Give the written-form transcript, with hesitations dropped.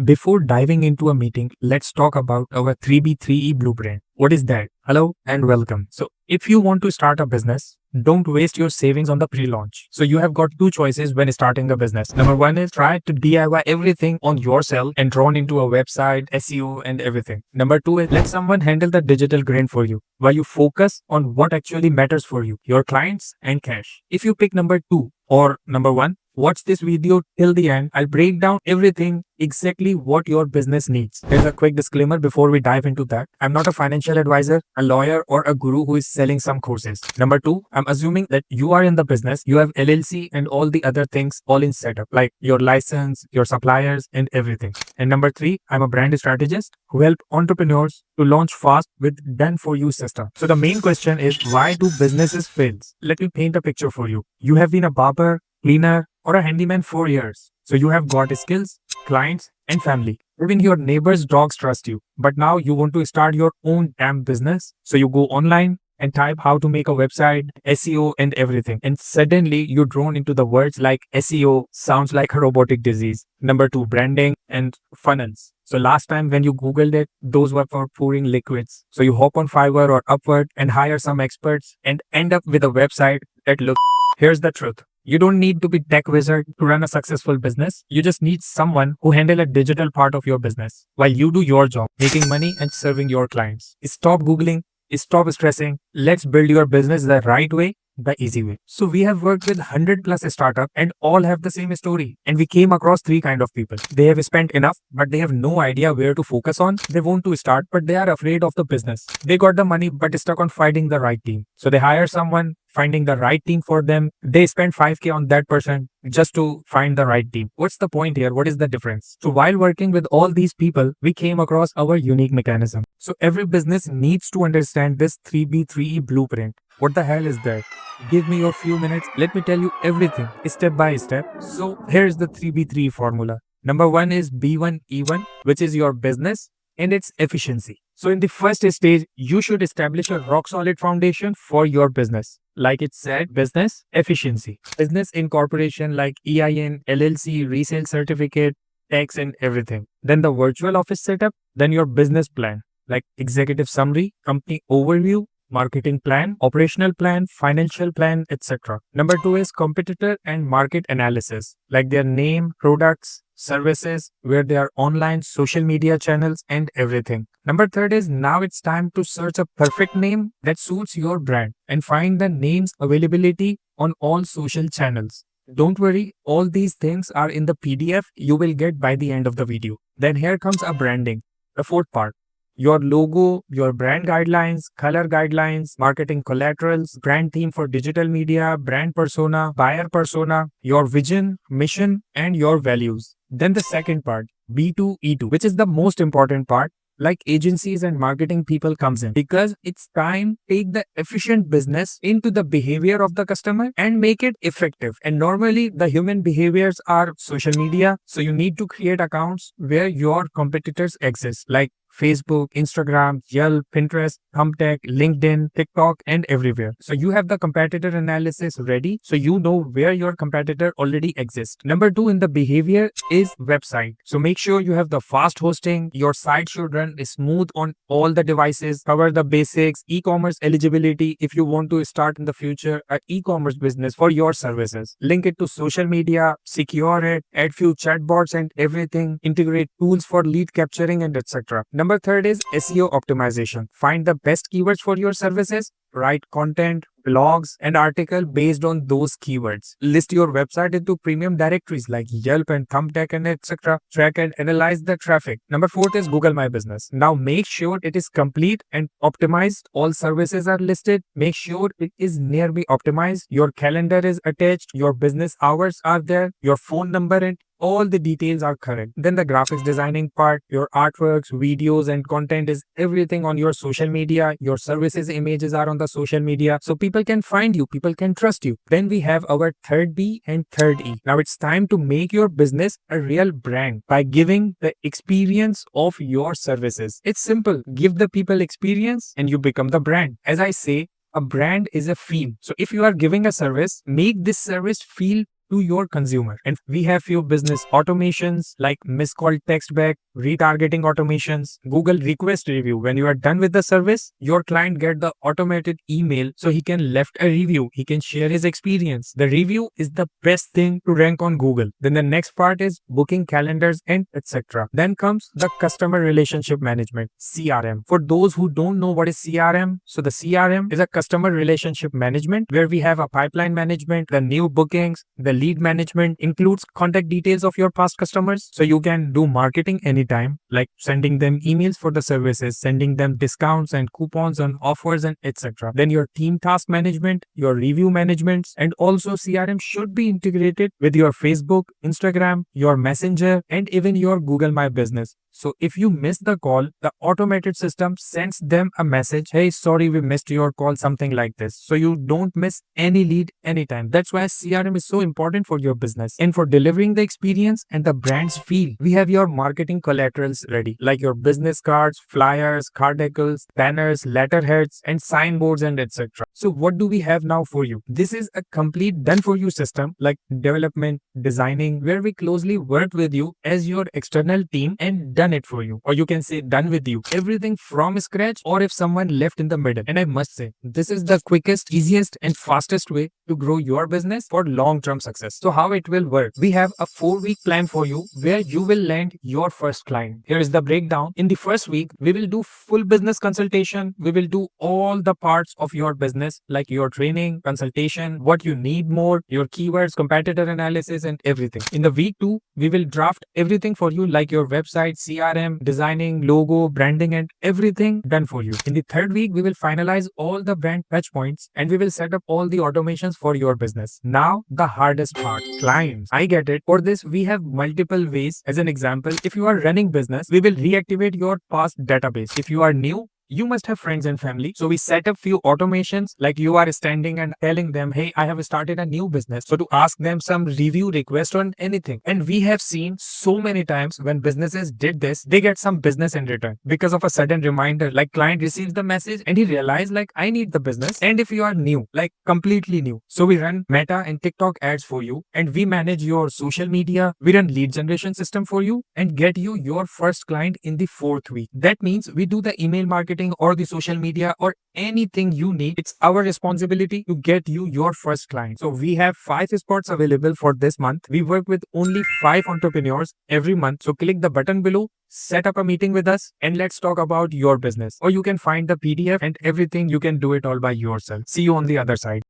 Before diving into a meeting, let's talk about our 3B3E blueprint. What is that? Hello and welcome. So, if you want to start a business, don't waste your savings on the pre-launch. So you have got two choices when starting a business. Number one is try to DIY everything on yourself and drawn into a website, SEO and everything. Number two is let someone handle the digital grind for you while you focus on what actually matters for you, your clients and cash. If you pick number two or number one, watch this video till the end. I'll break down everything exactly what your business needs. Here's a quick disclaimer before we dive into that. I'm not a financial advisor, a lawyer, or a guru who is selling some courses. Number two, I'm assuming that you are in the business, you have LLC and all the other things all in setup, like your license, your suppliers, and everything. And number three, I'm a brand strategist who help entrepreneurs to launch fast with done for you system. So the main question is, why do businesses fail? Let me paint a picture for you. You have been a barber, cleaner, or a handyman for years. So you have got skills, clients, and family. Even your neighbor's dogs trust you. But now you want to start your own damn business. So you go online and type how to make a website, SEO, and everything. And suddenly you're drawn into the words like SEO sounds like a robotic disease. Number two, branding and funnels. So last time when you Googled it, those were for pouring liquids. So you hop on Fiverr or Upwork and hire some experts and end up with a website that looks. Here's the truth. You don't need to be tech wizard to run a successful business. You just need someone who handle a digital part of your business while you do your job, making money and serving your clients. Stop Googling, stop stressing. Let's build your business the right way, the easy way. So we have worked with 100 plus startup and all have the same story. And we came across three kind of people. They have spent enough, but they have no idea where to focus on. They want to start, but they are afraid of the business. They got the money, but stuck on finding the right team. So they hire someone, finding the right team for them. They spend 5K on that person just to find the right team. What's the point here? What is the difference? So while working with all these people, we came across our unique mechanism. So every business needs to understand this 3B3E blueprint. What the hell is that? Give me your few minutes. Let me tell you everything step by step. So here's the 3B3 formula. Number one is B1E1, which is your business and its efficiency. So in the first stage, you should establish a rock solid foundation for your business. Like it said, business efficiency, business incorporation like EIN, LLC, resale certificate, tax and everything. Then the virtual office setup, then your business plan like executive summary, company overview, marketing plan, operational plan, financial plan, etc. Number two is competitor and market analysis, like their name, products, services, where they are online, social media channels, and everything. Number third is now it's time to search a perfect name that suits your brand and find the name's availability on all social channels. Don't worry, all these things are in the PDF you will get by the end of the video. Then here comes a branding, the fourth part. Your logo, your brand guidelines, color guidelines, marketing collaterals, brand theme for digital media, brand persona, buyer persona, your vision, mission, and your values. Then the second part, B2E2, which is the most important part, like agencies and marketing people comes in because it's time take the efficient business into the behavior of the customer and make it effective. And normally the human behaviors are social media. So you need to create accounts where your competitors exist, like Facebook, Instagram, Yelp, Pinterest, Thumbtack, LinkedIn, TikTok, and everywhere. So you have the competitor analysis ready. So you know where your competitor already exists. Number two in the behavior is website. So make sure you have the fast hosting. Your site should run smooth on all the devices. Cover the basics, e-commerce eligibility if you want to start in the future an e-commerce business for your services. Link it to social media, secure it, add few chatbots and everything, integrate tools for lead capturing and etc. Number third is SEO optimization. Find the best keywords for your services, write content, blogs, and article based on those keywords. List your website into premium directories like Yelp and Thumbtack and etc. Track and analyze the traffic. Number fourth is Google My Business. Now make sure it is complete and optimized. All services are listed. Make sure it is nearby optimized. Your calendar is attached. Your business hours are there. Your phone number and all the details are correct. Then the graphics designing part, your artworks, videos and content is everything on your social media. Your services images are on the social media. So people can find you, people can trust you. Then we have our third B and third E. Now it's time to make your business a real brand by giving the experience of your services. It's simple. Give the people experience and you become the brand. As I say, a brand is a feel. So if you are giving a service, make this service feel to your consumer. And we have few business automations like missed call text back, retargeting automations, Google request review. When you are done with the service, your client get the automated email so he can left a review. He can share his experience. The review is the best thing to rank on Google. Then the next part is booking calendars and etc. Then comes the customer relationship management, CRM. For those who don't know what is CRM, so the CRM is a customer relationship management where we have a pipeline management, the new bookings, the lead management includes contact details of your past customers. So you can do marketing anytime, like sending them emails for the services, sending them discounts and coupons on offers and etc. Then your team task management, your review management, and also CRM should be integrated with your Facebook, Instagram, your Messenger, and even your Google My Business. So if you miss the call, the automated system sends them a message, hey, sorry, we missed your call, something like this. So you don't miss any lead anytime. That's why CRM is so important for your business. And for delivering the experience and the brand's feel, we have your marketing collaterals ready, like your business cards, flyers, card decals, banners, letterheads, and signboards, and etc. So what do we have now for you? This is a complete done for you system like development, designing, where we closely work with you as your external team and done it for you, or you can say done with you, everything from scratch, or if someone left in the middle. And I must say, this is the quickest, easiest, and fastest way to grow your business for long-term success. So how it will work? We have a 4-week plan for you where you will land your first client. Here is the breakdown. In the first week, we will do full business consultation. We will do all the parts of your business, like your training, consultation, what you need more, your keywords, competitor analysis, and everything. In the week 2, we will draft everything for you, like your website, CRM, designing, logo, branding, and everything done for you. In the third week, we will finalize all the brand touch points and we will set up all the automations for your business. Now, the hardest part, clients. I get it. For this, we have multiple ways. As an example, if you are running business, we will reactivate your past database. If you are new, you must have friends and family. So we set up few automations, like you are standing and telling them, hey, I have started a new business. So to ask them some review request on anything. And we have seen so many times when businesses did this, they get some business in return because of a sudden reminder, like client receives the message and he realized like I need the business. And if you are new, like completely new, so we run Meta and TikTok ads for you and we manage your social media. We run lead generation system for you and get you your first client in the 4th week. That means we do the email marketing or the social media or anything you need. It's our responsibility to get you your first client. So we have 5 spots available for this month. We work with only 5 entrepreneurs every month. So click the button below, set up a meeting with us, and let's talk about your business. Or you can find the PDF and everything. You can do it all by yourself. See you on the other side.